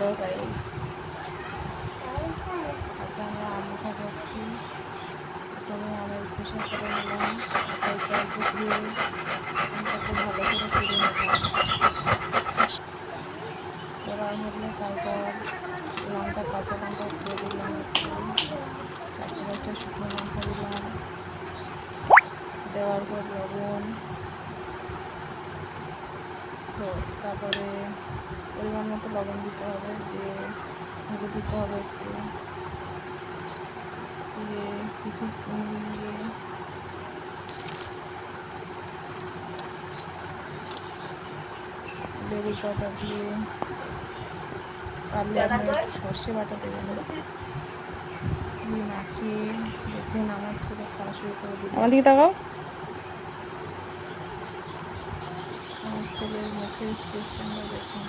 Hello guys, আজ আমরা আম খাচ্ছি। প্রথমে আমের খোসা করে নিলাম, তারপর জল ফুটিয়ে আমটাকে ভালো করে তুলে নিলাম। এবার হলে তারপর লঙ্কা, কাঁচা লঙ্কা দিয়ে দিলাম, একটু 4-5টা শুকনো লঙ্কা দিলাম, দেওয়ার পর লবণ, তো তারপরে পরিমাণ মতো লবণ দিতে হবে, দিয়ে ঢেকে দিতে হবে একটু, দিয়ে কিছু চিনি দিয়ে লেবু পাতা দিয়ে, পারলে আপনার সর্ষে বাটা দেবেন, দিয়ে মাখিয়ে দেখুন আমার ছেলে খাওয়া শুরু করে দিল। আমার দিকে তাকাও। আমার ছেলের মুখের এক্সপ্রেশনটা দেখুন।